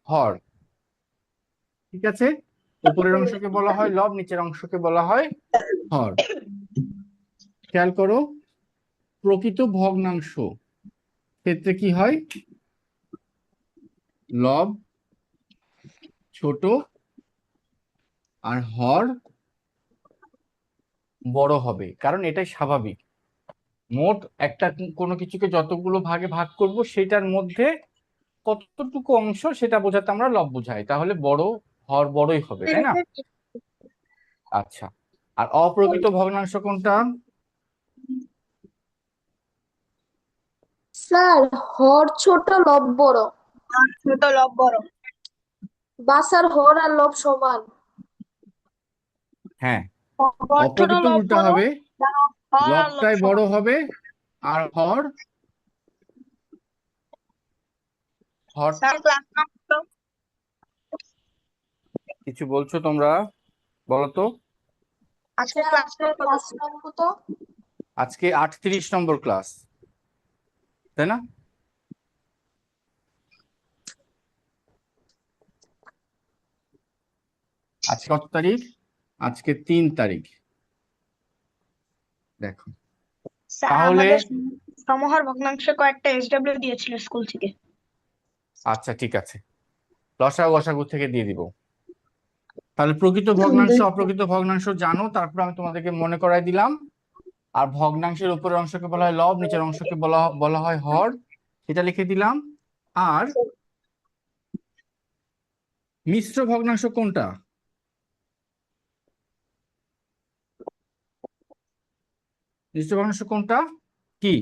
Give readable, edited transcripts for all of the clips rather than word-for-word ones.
হর। ঠিক আছে, উপরের অংশকে বলা হয় লব, নিচের অংশকে বলা হয় হর। খেয়াল করো, প্রকৃত ভগ্নাংশ ক্ষেত্রে কি হয়, লব ছোট আর হর বড় হবে, কারণ এটাই স্বাভাবিক। মোট একটা কোনো কিছুকে যতগুলো ভাগে ভাগ করব সেটার মধ্যে কতটুকু অংশ সেটা বোঝাতে আমরা লব বোঝাই, তাহলে বড় হর বড়ই হবে, তাই না? আচ্ছা, আর অপ্রকৃত ভগ্নাংশ কোনটা? স্যার, হর ছোট লব বড়। ছোট লব বড়। বাসার হর আর লব সমান। হ্যাঁ, হর ছোট অপ্রকৃত লব উল্টা বড়, হবে, হর আর লব লবটাই বড় সমান। হবে আর Har Har sir class number কিছু বলছো তোমরা, বলো তো। আজকে স্যার, ক্লাস আপনার ক্লাস নাম কত? আজকে 38 নম্বর ক্লাস, তাই না? আজকে কত তারিখ? আজকে 3 তারিখ। দেখো, স্যার তাহলে আমাদের সমহর ভগ্নাংশে কয়েকটা এসডব্লিউ দিয়েছিল স্কুল থেকে। আচ্ছা ঠিক আছে, লসাগু গসাগু থেকে দিয়ে দিব। তাহলে প্রকৃত ভগ্নাংশ অপ্রকৃত ভগ্নাংশ জানো, তারপর আমি তোমাদেরকে মনে করাই দিলাম। আর ভগ্নাংশের উপরের অংশকে বলা হয় লব, নিচের অংশকে বলা বলা হয় হর, এটা লিখে দিলাম। আর মিশ্র ভগ্নাংশ কোনটা? মিশ্র ভগ্নাংশ কোনটা? কি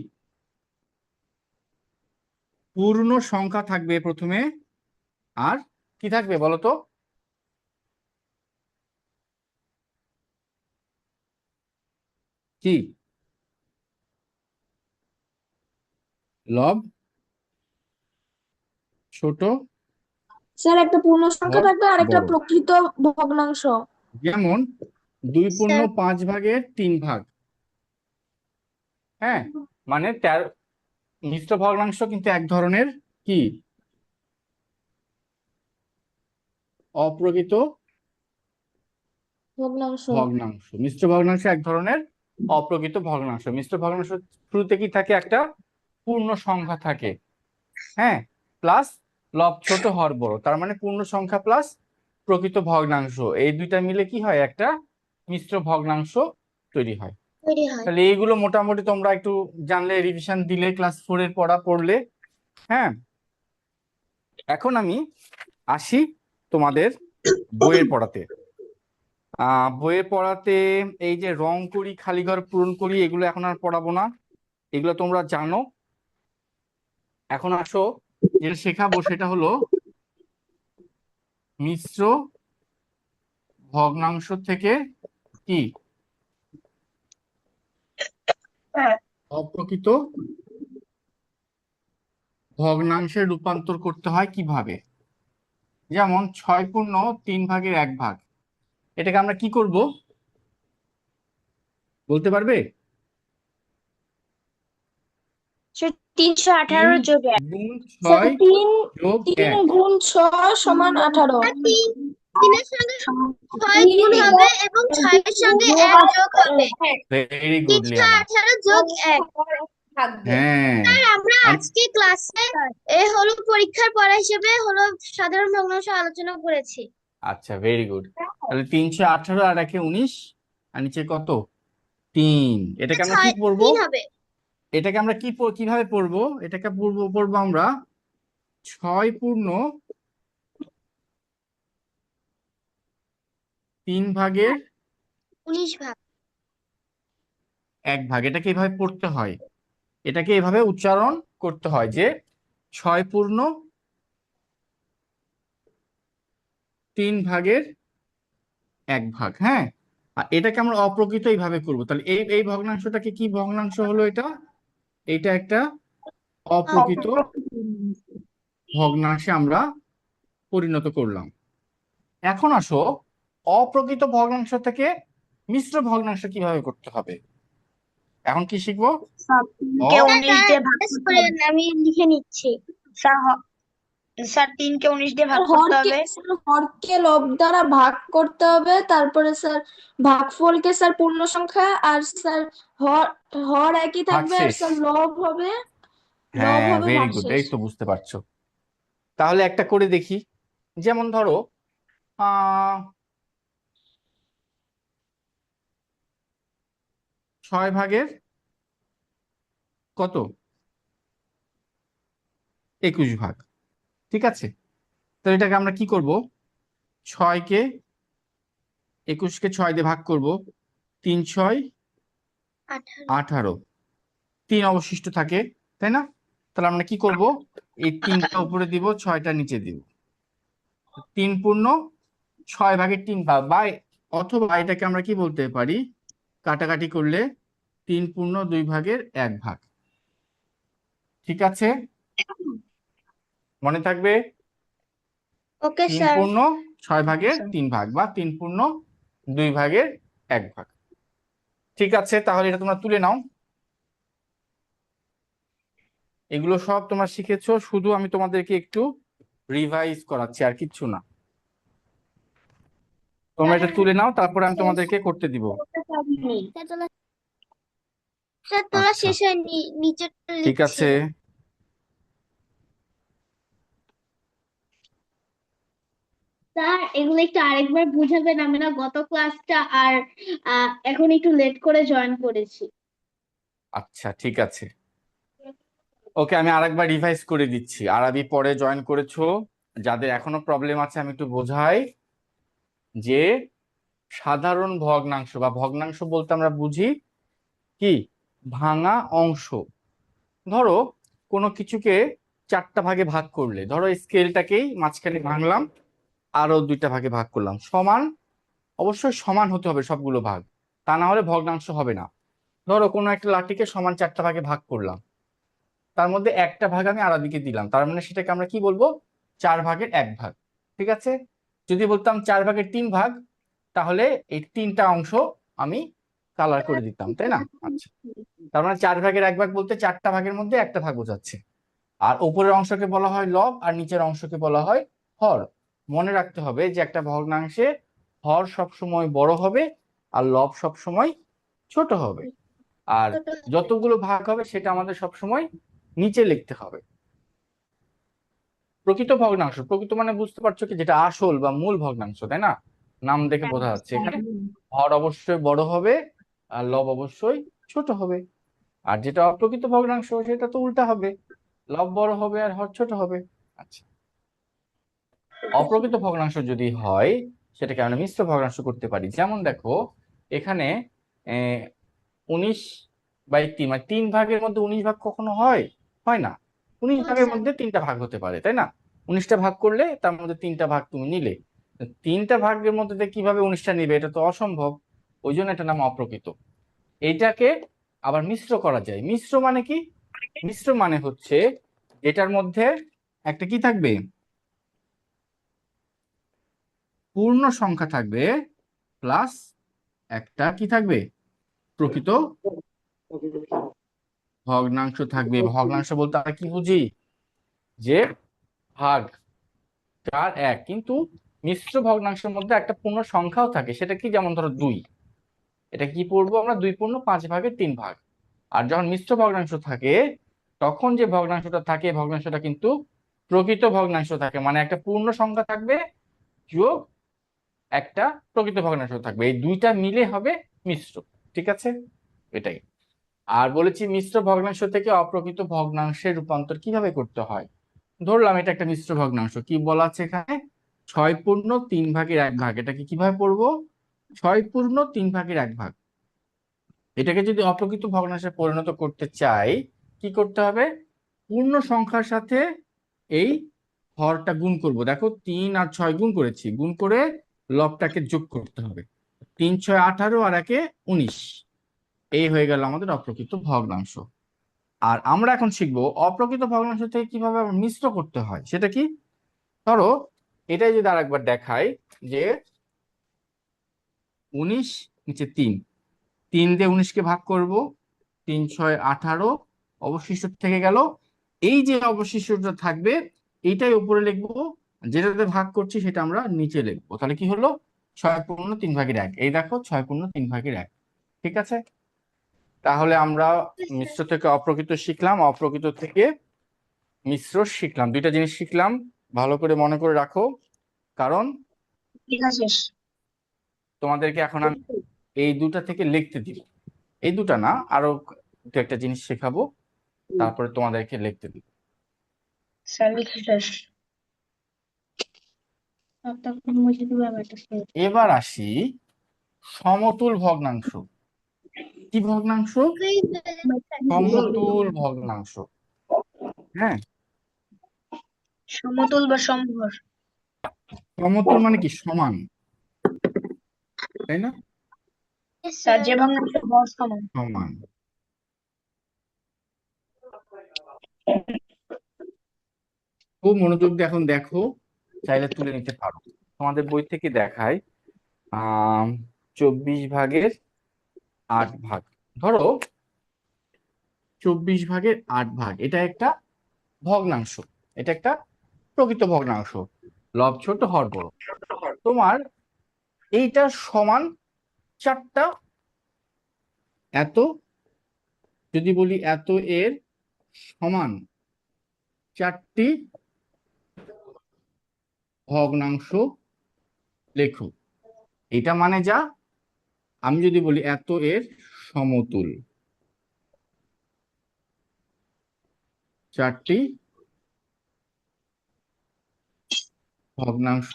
পূর্ণ সংখ্যা থাকবে প্রথমে, আর কি থাকবে বলো তো? কি? লব ছোট, স্যার, একটা পূর্ণ সংখ্যা হর থাকবে আর একটা বড়। প্রকৃত ভগ্নাংশ। যেমন 2 পূর্ণ 5 ভাগের 3 ভাগ। হ্যাঁ, মানে 13। মিশ্র ভগ্নাংশ কিন্তু এক ধরনের কি অপ্রকৃত ভগ্নাংশ। ভগ্নাংশ। মিশ্র ভগ্নাংশ এক ধরনের অপ্রকৃত ভগ্নাংশ। মিশ্র ভগ্নাংশ শুরুতে কি থাকে, একটা পূর্ণ সংখ্যা থাকে, হ্যাঁ, প্লাস লব ছোট হর বড়, তার মানে পূর্ণ সংখ্যা প্লাস প্রকৃত ভগ্নাংশ, এই দুইটা মিলে কি হয়, একটা মিশ্র ভগ্নাংশ তৈরি হয়। তৈরি হয়। তাহলে এইগুলো মোটামুটি তোমরা একটু জানলে, রিভিশন দিলে, ক্লাস 4 এর পড়া পড়লে। হ্যাঁ, এখন আমি আসি তোমাদের বইয়ের পড়াতে। বইয়ের পড়াতে এই যে রং করি, খালি ঘর পূরণ করি, এগুলো এখন আর পড়াবো না, এগুলো তোমরা জানো। এখন আসো, যেটা শেখাবো সেটা হলো মিশ্র ভগ্নাংশ থেকে কি হ্যাঁ অপ্রকৃত ভগ্নাংশে রূপান্তর করতে হয় কিভাবে। যেমন 6 পূর্ণ 3 ভাগের 1 ভাগ, এটাকে আমরা কি করব বলতে পারবে? সে তিন 318 যোগ 1। গুণ স্যার, ছয় তিন যোগ তিন এক গুণ 6 সমান 18। তিনের সঙ্গে 6 তিন গুণ হবে এবং তিন 6 এর সঙ্গে যোগ 1 যোগ হবে। Very good Liana. 318 যোগ 1। থাকবে। হ্যাঁ, স্যার আমরা আর আজকে ক্লাসে হলো পরীক্ষার পড়া হিসেবে হলো সাধারণ ভগ্নাংশ আলোচনা করেছি। আচ্ছা, ভেরি গুড। তাহলে 318 আর 1 19, আর নিচে কত? 3। এটাকে আমরা কি 6 পড়বো? 3 হবে। এটাকে আমরা কিভাবে পড়বো? এটাকে পড়বো আমরা 6 পূর্ণ 3 ভাগের 19 ভাগ। 1 ভাগ। এটাকে এভাবে পড়তে হয়, এটাকে এভাবে উচ্চারণ করতে হয় যে 6 পূর্ণ 3 ভাগের 1 ভাগ। হ্যাঁ, আর এটাকে আমরা অপ্রকৃত এইভাবে করবো। তাহলে এই এই ভগ্নাংশটাকে কি ভগ্নাংশ হলো? এটা এটা একটা অপ্রকৃত ভগ্নাংশে আমরা পরিণত করলাম। এখন আসো, অপ্রকৃত ভগ্নাংশ থেকে মিশ্র ভগ্নাংশ কিভাবে করতে হবে। এখন কি শিখবো? কে অ 19 দিয়ে ভাগ শেষ করতে করেন, হবে। আমি লিখে নিচ্ছি। স্যার স্যার 3 কে 19 দিয়ে ভাগ স্যার করতে হবে। হরকে লব দ্বারা ভাগ করতে হবে, তারপরে স্যার ভাগফলকে স্যার পূর্ণ সংখ্যা, আর স্যার হর হর একই থাকবে, আর ভাগশেষ। স্যার লব হবে হ্যাঁ, ভেরি গুড, ভাগশেষ। এই তো বুঝতে পারছো। তাহলে একটা করে দেখি, যেমন ধরো 6 ভাগের কত 21 ভাগ, ঠিক আছে। তো এটাকে আমরা কি করব, 6কে 21কে 6 দিয়ে ভাগ করব, 3 6 18, 3 অবশিষ্ট থাকে, তাই না? তাহলে আমরা কি করব, এই 3টা উপরে দিব, 6টা নিচে দিব, 3 পূর্ণ 6 ভাগের 3 ভাগ, বা অথবা এটাকে আমরা কি বলতে পারি, কাটাকাটি করলে 3 পূর্ণ 2 ভাগের 1 ভাগ, ঠিক আছে, মনে থাকবে। ওকে 3 স্যার। পূর্ণ 6 ভাগের 3 ভাগ, বা 3 পূর্ণ 2 ভাগের 1 ভাগ, ঠিক আছে। তাহলে এটা তোমরা তুলে নাও। এগুলো সব তোমরা শিখেছো, শুধু আমি তোমাদেরকে একটু রিভাইজ করাচ্ছি, আর কিচ্ছু না। তোমরা এটা তুলে নাও, তারপরে আমি তোমাদেরকে করতে দিব। স্যার তোলা আচ্ছা, শেষ হয়নি, নিচেরটা ঠিক লিখছি। আছে। স্যার এগুলো একটু আরেকবার বুঝাবেন, আমি না গত ক্লাসটা আর এখন একটু লেট করে জয়েন করেছি। আচ্ছা, ঠিক আছে, ওকে, আমি আরেকবার রিভাইজ করে দিচ্ছি। আরবি পরে জয়েন করেছো, যাদের এখনো প্রবলেম আছে আমি একটু বোঝাই, যে সাধারণ ভগ্নাংশ বা ভগ্নাংশ বলতে আমরা বুঝি কি, ভাঙা অংশ। ধরো কোনো কিছুকে 4টা ভাগে ভাগ করলে, ধরো স্কেলটাকেই মাঝখানে ভাঙলাম, আরো 2টা ভাগে ভাগ করলাম, সমান, অবশ্যই সমান হতে হবে সবগুলো ভাগ, তা না হলে ভগ্নাংশ হবে না। ধরো কোনো একটা লাঠিকে সমান 4টা ভাগে ভাগ করলাম, তার মধ্যে একটা ভাগ আমি আরবিকে দিলাম, তার মানে সেটাকে আমরা কি বলবো, 4 ভাগের 1 ভাগ, ঠিক আছে। যদি বলতাম 4 ভাগের 3 ভাগ, তাহলে এই 3টা অংশ আমি কালার করে দিতাম, তাই না? আচ্ছা, তার মানে 4 ভাগের 1 ভাগ বলতে 4টা ভাগের মধ্যে একটা ভাগ বোঝাচ্ছে। আর উপরের অংশকে বলা হয় লব, আর নিচের অংশকে বলা হয় হর। মনে রাখতে হবে যে একটা ভগ্নাংশে হর সবসময় বড় হবে, আর লব সবসময় ছোট হবে, আর যতগুলো ভাগ হবে সেটা আমাদের সবসময় নিচে লিখতে হবে। প্রকৃত ভগ্নাংশ, প্রকৃত মানে বুঝতে পারছো কি, যেটা আসল বা মূল ভগ্নাংশ, তাই না? নাম দেখে বোঝা যাচ্ছে এখানে হর অবশ্যই বড় হবে, আর লব অবশ্যই ছোট হবে। আর যেটা অপ্রকৃত ভগ্নাংশ সেটা তো উল্টা হবে, লব বড় হবে আর হর ছোট হবে। আচ্ছা, অপ্রকৃত ভগ্নাংশ যদি হয় সেটাকে আমরা মিশ্র ভগ্নাংশ করতে পারি। যেমন দেখো এখানে 19/3, মানে 3 ভাগের মধ্যে 19 ভাগ কখনো হয়? হয় না। 19 ভাগের মধ্যে 3টা ভাগ হতে পারে, তাই না? 19টা ভাগ করলে তার মধ্যে 3টা ভাগ তুমি নিলে, 3টা ভাগের মধ্যে দিয়ে কিভাবে 19টা নিবে, এটা তো অসম্ভব। ওই জন্য এটা নাম অপ্রকৃত। এইটাকে আবার মিশ্র করা যায়। মিশ্র মানে কি? মিশ্র মানে হচ্ছে এটার মধ্যে একটা কি থাকবে, পূর্ণ সংখ্যা থাকবে, প্লাস একটা কি থাকবে, প্রকৃত ভগ্নাংশ থাকবে। ভগ্নাংশ বলতে আমরা কি বুঝি, যে ভাগ 4 1, কিন্তু মিশ্র ভগ্নাংশের মধ্যে একটা পূর্ণ সংখ্যাও থাকে, সেটা কি, যেমন ধরো 2, এটা কি পড়বো আমরা, 2 পূর্ণ 5 ভাগের 3 ভাগ। আর যখন মিশ্র ভগ্নাংশ থাকে, তখন যে ভগ্নাংশটা থাকে ভগ্নাংশটা কিন্তু প্রকৃত ভগ্নাংশ থাকে, মানে একটা পূর্ণ সংখ্যা থাকবে যোগ একটা প্রকৃত ভগ্নাংশ থাকবে, এই দুইটা মিলে হবে মিশ্র, ঠিক আছে, এটাই। আর বলেছি মিশ্র ভগ্নাংশ থেকে অপ্রকৃত ভগ্নাংশে রূপান্তর কিভাবে করতে হয়। ধরলাম এটা একটা মিশ্র ভগ্নাংশ, কি বলা আছে এখানে, 6 পূর্ণ 3 ভাগের 1 ভাগ, এটাকে কিভাবে পড়বো, 6 পূর্ণ 3 ভাগের 1 ভাগ। এটাকে যদি অপ্রকৃত ভগ্নাংশে পরিণত করতে চাই, কি করতে হবে, পূর্ণ সংখ্যার সাথে এই হরটা গুণ করব। দেখো 3 আর 6 গুণ করেছি, গুণ করে লবটাকে যোগ করতে হবে, 3 6 18 আর 1 19, এই হয়ে গেল আমাদের অপ্রকৃত ভগ্নাংশ। আর আমরা এখন শিখবো অপ্রকৃত ভগ্নাংশ থেকে কিভাবে আবার মিশ্র করতে হয়। সেটা কি, ধরো এটাই যদি আরেকবার দেখাই, যে 19 নিচে 3, 3 দিয়ে 19কে ভাগ করব, 3 6 18, অবশিষ্ট থেকে গেল, এই যে অবশিষ্টটা থাকবে এইটাই উপরে লিখবো, যেটাতে ভাগ করছি সেটা আমরা নিচে লিখবো। তাহলে কি হলো? 6/3 এই দেখো 6/3 ঠিক আছে। তাহলে আমরা মিশ্র থেকে অপ্রকৃত শিখলাম, অপ্রকৃত থেকে মিশ্র শিখলাম, দুইটা জিনিস শিখলাম। ভালো করে মনে করে রাখো, কারণ লেখা শেষ। তোমাদেরকে এখন আমি এই দুটা থেকে লিখতে দিব। এই দুটা না, আরো দু একটা জিনিস শেখাবো, তারপরে তোমাদেরকে লিখতে দিব। স্যার লেখা শেষ। ততক্ষণ মুছে দিবো আমি একটা slide। এবার আসি সমতুল ভগ্নাংশ। কি ভগ্নাংশ? সমতুল ভগ্নাংশ। হ্যাঁ, সমতুল বা সমভর। সমতুল মানে কি? সমান, তাই না? স্যার যে ভগ্নাংশ ভর সমান। সমান। খুব মনোযোগ দিয়ে এখন দেখো, চাইলে তুলে নিতে পারো। তোমাদের বই থেকে দেখায় 24/8 ধরো 24/8 এটা একটা ভগ্নাংশ, এটা একটা প্রকৃত ভগ্নাংশ, লব ছোট হর বড়। তোমার এইটা সমান 4টা এত, যদি বলি এত এর সমান 4টি ভগ্নাংশ লেখো। এটা মানে যা, আমি যদি বলি এত এর সমতুল 4টি ভগ্নাংশ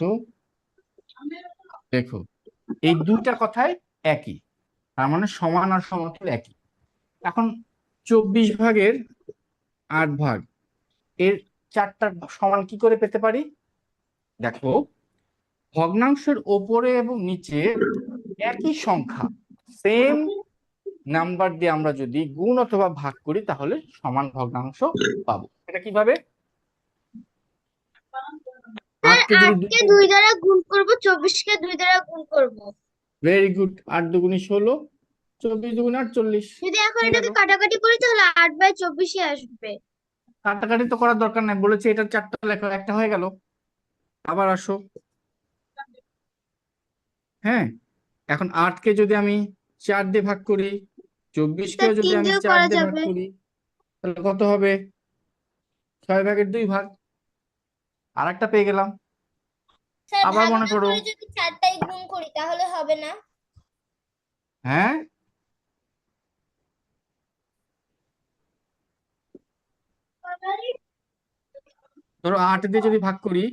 লেখো, এই দুইটা কথাই একই, তার মানে সমান আর সমতুল একই। এখন 24/8 এর 4টা সমান কি করে পেতে পারি? দেখো, ভগ্নাংশের ওপরে এবং নিচে একই সংখ্যা, সেম নাম্বার দিয়ে আমরা যদি গুণ অথবা ভাগ করি তাহলে সমান ভগ্নাংশ পাবো। এটা কিভাবে? 8কে যদি 8কে 2 দ্বারা গুণ করব, 24কে 2 দ্বারা গুণ করব। ভেরি গুড, 8 দুগুণে 16, 24 দুগুণে 48। যদি এখন এটাকে কাটাকাটি করি তাহলে 8/24 আসবে। কাটাকাটি তো করার দরকার নাই, বলেছে এটা 4টা লেখা, একটা হয়ে গেল। আবার আসো, হ্যাঁ, এখন 8কে যদি আমি 4 দিয়ে ভাগ করি, 24কেও যদি 3 আমি দিয়েও 4 করা দিয়ে ভাগ যাবে। করি, তাহলে কত হবে? 6/2 আর একটা পেয়ে গেলাম। স্যার আবার ভাগ মনে না করো, করে যদি 4টাই গুণ করি তাহলে হবে না? হ্যাঁ, ধরো 8 দিয়ে যদি ভাগ করি,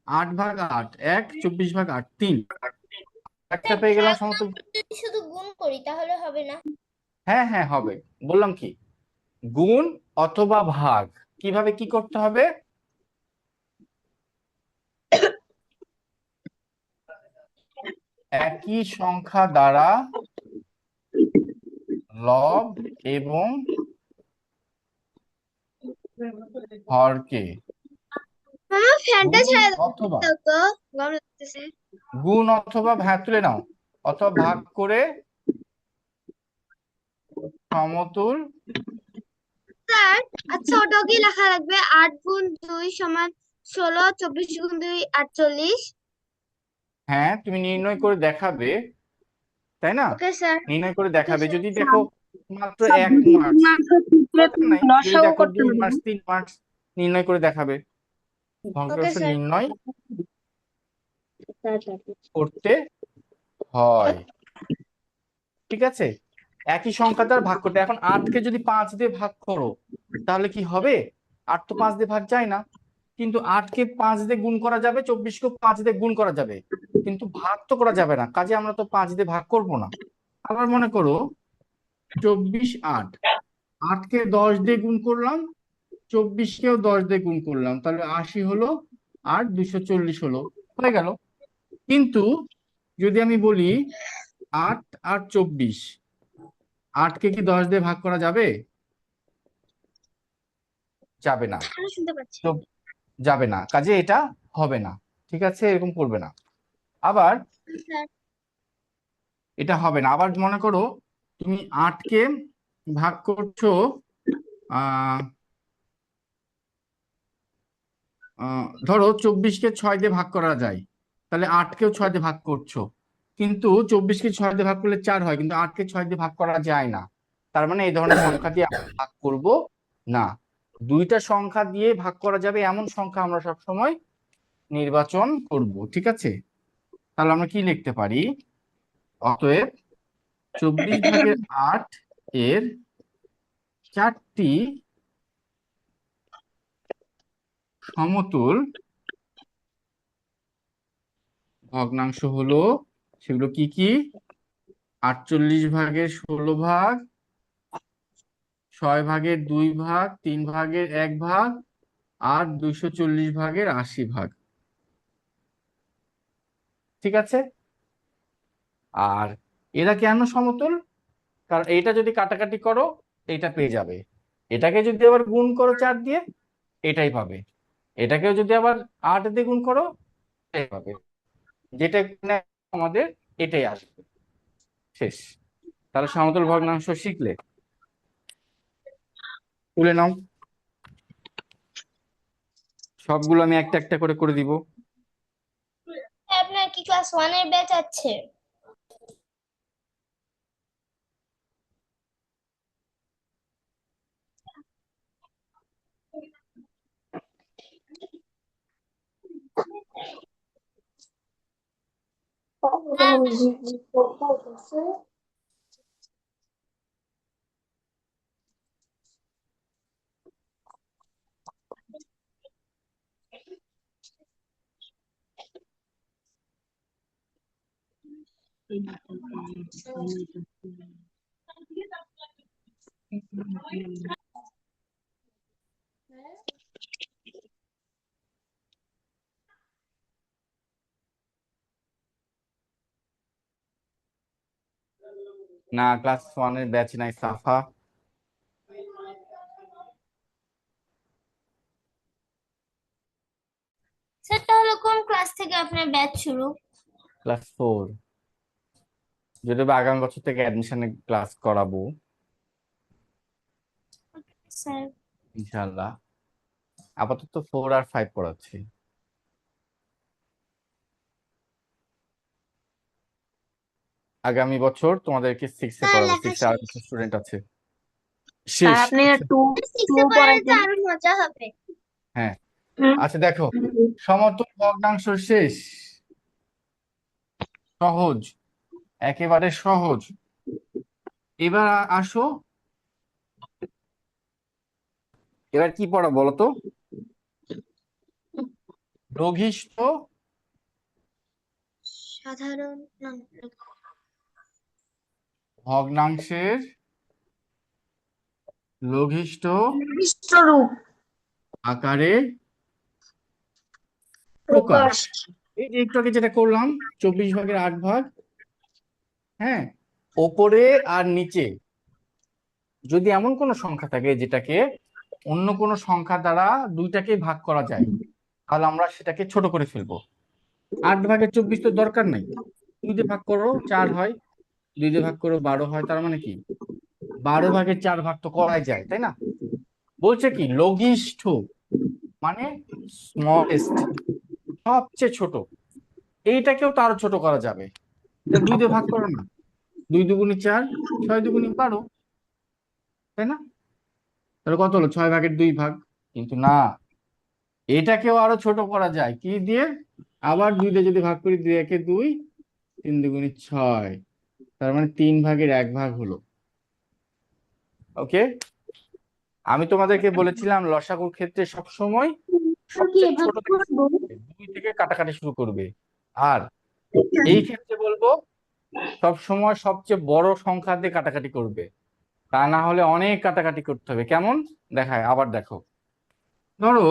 8/8 1, 24/8 3, একটা স্যার পেয়ে গেলাম ভাগ না সমতুল। করে যদি শুধু গুণ করি তাহলে হবে না? হ্যাঁ হ্যাঁ হবে, বললাম কি, গুণ অথবা ভাগ। কিভাবে কি করতে হবে? একই সংখ্যা দ্বারা লব এবং হরকে মামা ফ্যানটা গুণ ছেড়ে অথবা দাও তো, গরম লাগতেছে। তুলে নাও, অথবা ভাগ করে সমতুল। স্যার আচ্ছা, ওটাও কি লেখা লাগবে? 8 গুণ 2 সমান 16, 24 গুণ 2 48। হ্যাঁ, তুমি নির্ণয় করে দেখাবে, তাই না? Okay sir. নির্ণয় করে দেখাবে। স্যার। যদি দেখো মাত্র স্যার 1 মার্কস, দরকার নাই। যদি লসাগু দেখো করতে 2 হবে। মার্কস 3 মার্কস, নির্ণয় করে দেখাবে। ভগ্নাংশ স্যার। নির্ণয় করতে হয়, ঠিক আছে? একই সংখ্যা দ্বারা ভাগ করতে। এখন 8কে যদি 5 দিয়ে ভাগ করো তাহলে কি হবে? 8 তো 5 দিয়ে ভাগ যায় না, কিন্তু 8কে 5 দিয়ে গুণ করা যাবে, 24কেও 5 দিয়ে গুণ করা যাবে, কিন্তু ভাগ তো করা যাবে না, কাজে আমরা তো 5 দিয়ে ভাগ করব না। আবার মনে করো 24/8, 8কে 10 দিয়ে গুণ করলাম, 24কেও 10 দিয়ে গুণ করলাম, তাহলে 80 হলো, আর 240 হলো, হয়ে গেল। কিন্তু যদি আমি বলি 8 আর 24, 8কে কি 10 দিয়ে ভাগ করা যাবে? যাবে না, আমি শুনতে পাচ্ছি। তো যাবে না, কাজে এটা হবে না, ঠিক আছে? এরকম করবে না। আবার স্যার। এটা হবে না। আবার মনে করো তুমি 8কে ভাগ করছো ধরো 24কে 6 দিয়ে ভাগ করা যায়, তাহলে 8কেও 6 দিয়ে ভাগ করছো, কিন্তু 24কে 6 দিয়ে ভাগ করলে 4 হয়, কিন্তু 8কে 6 দিয়ে ভাগ করা যায় না। তার মানে এই ধরনের সংখ্যা দিয়ে আমরা ভাগ করব না। দুইটা সংখ্যা দিয়ে ভাগ করা যাবে এমন সংখ্যা আমরা সবসময় নির্বাচন করব, ঠিক আছে? তাহলে আমরা কি লিখতে পারি? অতএব 24/8 এর 4টি সমতুল ভগ্নাংশ হলো, সেগুলো কি কি? 48/16 ভাগ, 6/2 ভাগ, 3/1 ভাগ, আর 240/80 ভাগ। ঠিক আছে? আর এরা কেন সমতুল? কারণ এইটা যদি কাটাকাটি করো এইটা পেয়ে যাবে, এটাকে যদি আবার গুণ করো 4 দিয়ে এটাই পাবে, এটাকেও যদি আবার 8 দিয়ে গুণ করো এটাই পাবে, যেটা আমাদের এটাই আসবে। শেষ। তাহলে সমতুল ভগ্নাংশ শিখলে, তুলে নাও। সবগুলো আমি একটা একটা করে করে দিব। আপনার কি ক্লাস 1 এর ব্যাচ আছে? না, ক্লাস 1 এর ব্যাচ নাই সাফা। স্যার তাহলে কোন ক্লাস থেকে আপনার ব্যাচ শুরু? ক্লাস 4, যদি বা আগামী বছর থেকে অ্যাডমিশনে ক্লাস করাবো স্যার ইনশাআল্লাহ। আপাতত 4 আর 5 পড়াচ্ছি। আগামী বছর তোমাদেরকে 6 এ পড়াবো, 6 এ আর কিছু স্টুডেন্ট আছে। শেষ। আপনি আচ্ছা, টু শিখতে পারলে তো আরো মজা হবে। হ্যাঁ, আচ্ছা দেখো, সমতুল ভগ্নাংশ শেষ। সহজ, একেবারে সহজ। এবার আসো, এবার কি পড়া বলো তো? লঘিষ্ঠ সাধারণ ভগ্নাংশের লঘিষ্ঠ রূপ আকারে প্রকাশ। এই যে একটু আগে যেটা করলাম, 24/8 হ্যাঁ, ওপরে আর নিচে যদি এমন কোনো সংখ্যা থাকে যেটাকে অন্য কোনো সংখ্যা দ্বারা দুইটাকে ভাগ করা যায়, তাহলে আমরা সেটাকে ছোট করে ফেলবো। 8/24 তো দরকার নাই, 2 দিয়ে ভাগ করো 4 হয়, 2 দিয়ে ভাগ করো 12 হয়, তার মানে কি 12/4 ভাগ তো করাই যায়, তাই না? বলছে কি লঘিষ্ঠ মানে স্মলেস্ট, সবচেয়ে ছোট, এইটাকেও তো আরো ছোট করা যাবে। 2 দিয়ে ভাগ করো না, 2 দুগুণে 4, 6 দুগুণে 12, তাই না? তাহলে কত হলো? 6/2 কিন্তু না, এটাকেও আরো ছোট করা যায় কি দিয়ে? আবার 2 দিয়ে যদি ভাগ করি, 2 একে 2, 3 দুগুণে 6, তার মানে 3/1 হলো। ওকে, আমি তোমাদেরকে বলেছিলাম লসাগুর ক্ষেত্রে সবসময় সবচেয়ে ছোট থেকে শুরু করবে, 2 থেকে কাটাকাটি শুরু করবে। আর এই ক্ষেত্রে বলবো সবসময় সবচেয়ে বড় সংখ্যা দিয়ে কাটাকাটি করবে, তা না হলে অনেক কাটাকাটি করতে হবে। কেমন দেখায়? আবার দেখো, ধরো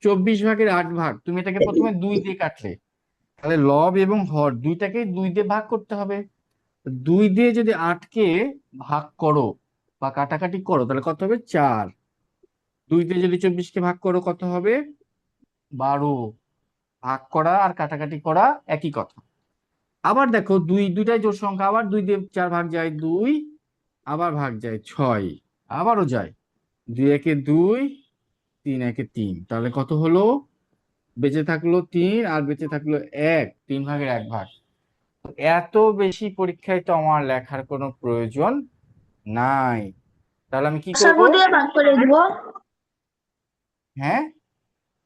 24/8, তুমি এটাকে প্রথমে 2 দিয়ে কাটলে, তাহলে লব এবং হর দুইটাকে 2 দিয়ে ভাগ করতে হবে। 2 দিয়ে যদি 8কে ভাগ করো বা কাটাকাটি করো তাহলে কত হবে? 4। 2 দিয়ে যদি 24কে ভাগ করো কত হবে? 12। ভাগ করা আর কাটাকাটি করা একই কথা। আবার দেখো, দুইটাই জোড় সংখ্যা, আবার 2 দিয়ে 4 ভাগ যায় 2, আবার ভাগ যায় 6, আবারও যায় 2 একে 2, 3 একে 3, তাহলে কত হলো? বেঁচে থাকলো 3 আর বেঁচে থাকলো 1, 3 ভাগের 1 ভাগ। তো এত বেশি পরীক্ষায় তো আমার লেখার কোনো প্রয়োজন নাই। তাহলে আমি কি করব? গসাগু দিয়ে ভাগ করে দিব হ্যাঁ,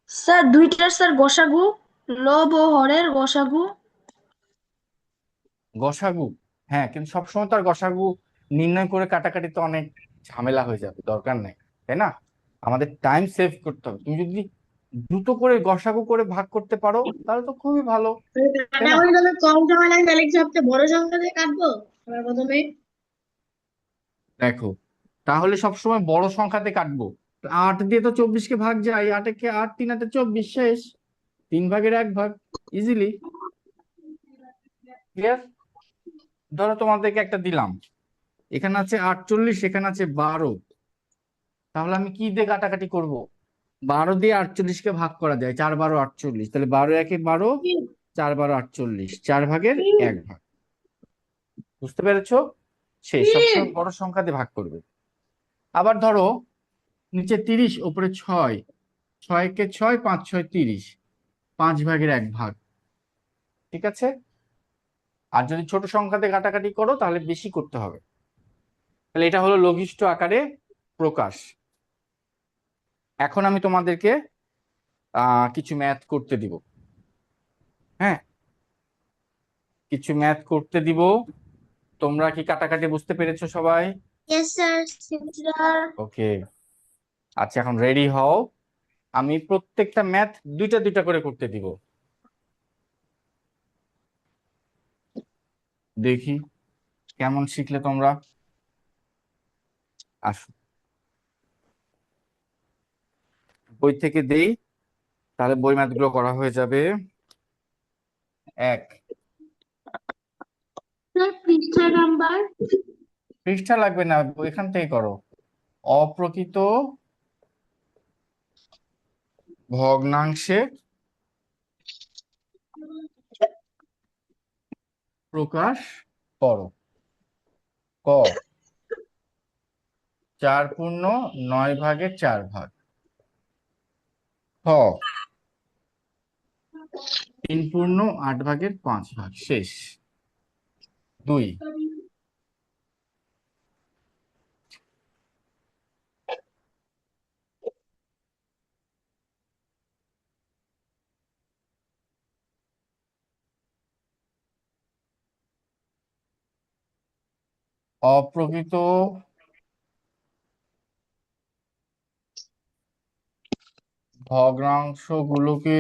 স্যার, দুইটার স্যার গসাগু, লব ও হরের গসাগু। গসাগু। হ্যাঁ, কিন্তু সবসময় তো আর গসাগু নির্ণয় করে কাটাকাটি তো অনেক ঝামেলা হয়ে যাবে, দরকার নেই, তাই না? আমাদের টাইম সেভ করতে হবে। তুমি যদি দ্রুত করে গসাগু করে ভাগ করতে পারো তাহলে তো খুবই ভালো, তাই না? কাটাকাটি তাহলে কম সময় লাগে, তাহলে কি সবচেয়ে বড় সংখ্যা দিয়ে কাটবো সবার প্রথমে? দেখো, তাহলে সবসময় বড় সংখ্যাতে কাটবো। 8 দিয়ে তো 24-কে ভাগ যায়, 8 কে 8, 3 8 24, শেষ। 3 ভাগের 1 ভাগ, ইজিলি ক্লিয়ার। ধরো তোমাদেরকে একটা দিলাম, এখানে আছে 48, এখানে আছে 12, তাহলে আমি কি দিয়ে কাটাকাটি করব? 12 দিয়ে 48-কে ভাগ করা যায়, 4 12 48, তাহলে 12 একে 12, 4 12 48, 4 ভাগের 1 ভাগ। বুঝতে পেরেছো? শেষ। সবসময় বড় সংখ্যা দিয়ে ভাগ করবে। আবার ধরো নিচে 30, উপরে 6, 6 একে 6, 5 6 30, 5 ভাগের 1 ভাগ। ঠিক আছে? আর যদি ছোট সংখ্যাতে কাটাকাটি করো তাহলে বেশি করতে হবে। তাহলে এটা হলো লঘিষ্ঠ আকারে প্রকাশ। এখন আমি তোমাদেরকে কিছু ম্যাথ করতে দিব। হ্যাঁ, কিছু ম্যাথ করতে দিব। তোমরা কি কাটাকাটি বুঝতে পেরেছো সবাই? Yes sir. স্যার, ওকে, আচ্ছা, এখন রেডি হও। আমি প্রত্যেকটা ম্যাথ দুইটা দুইটা করে করতে দিব। দেখি কেমন শিখলে তোমরা। আসো, বই থেকে দেই, তাহলে বই ম্যাথগুলো করা হয়ে যাবে। 1, স্যার পৃষ্ঠা নাম্বার। পৃষ্ঠা লাগবে না, এখান থেকে করো। অপ্রকৃত ভগ্নাংশে প্রকাশ করো। ক, 4 পূর্ণ 9 ভাগের 4 ভাগ। খ, 3 পূর্ণ 8 ভাগের 5 ভাগ। শেষ। 2, অপ্রকৃত ভগ্নাংশগুলোকে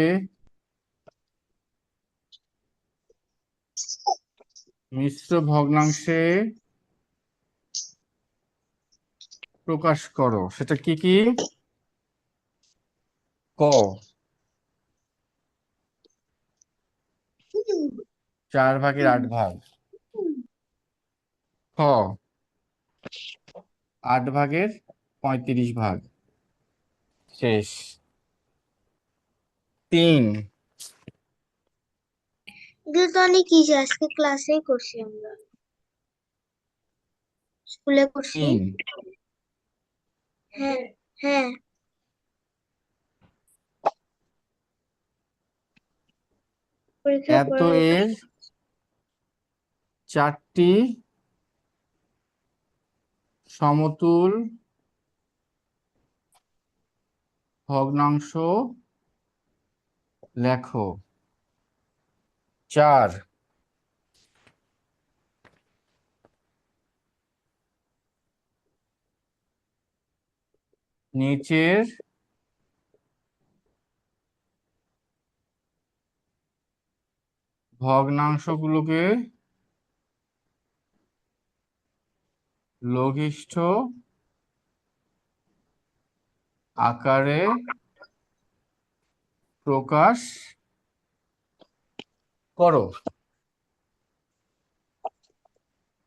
মিশ্র ভগ্নাংশে প্রকাশ করো। সেটা কি কি? ক, 4 ভাগের 8 ভাগ। খ, 8 ভাগের 35 ভাগ। শেষ। 3, এগুলো তো অনেক ইজি, আজকে ক্লাসেই করছি, আমরা স্কুলে করছি। 3 হ্যাঁ, হ্যাঁ। পরীক্ষা এত করে এর 4টি সমতুল ভগ্নাংশ লেখো। 4, নিচের ভগ্নাংশগুলোকে লঘিষ্ঠ আকারে প্রকাশ করো।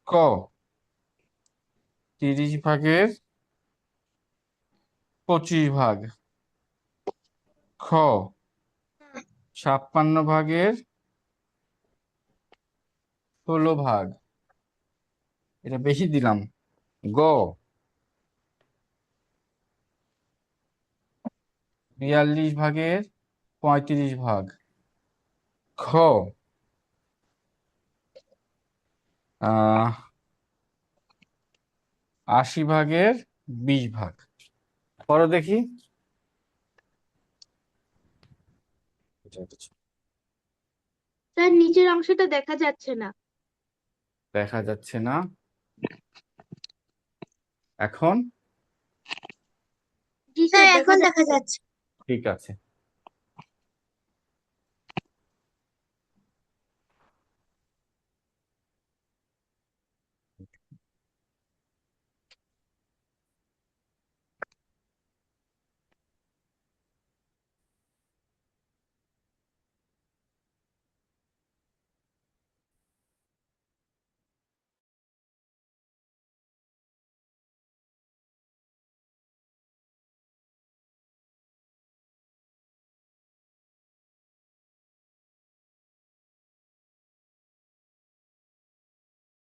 ক, 30 ভাগের 25 ভাগ। খ, 56 ভাগের 16 ভাগ। এটা বেশি দিলাম। গ, 42 ভাগের 35 ভাগ। খ 80 ভাগের 20 ভাগ। করো দেখি। স্যার নিচের অংশটা দেখা যাচ্ছে না। দেখা যাচ্ছে না এখন? জি স্যার স্যার এখন দেখা যাচ্ছে। ঠিক আছে।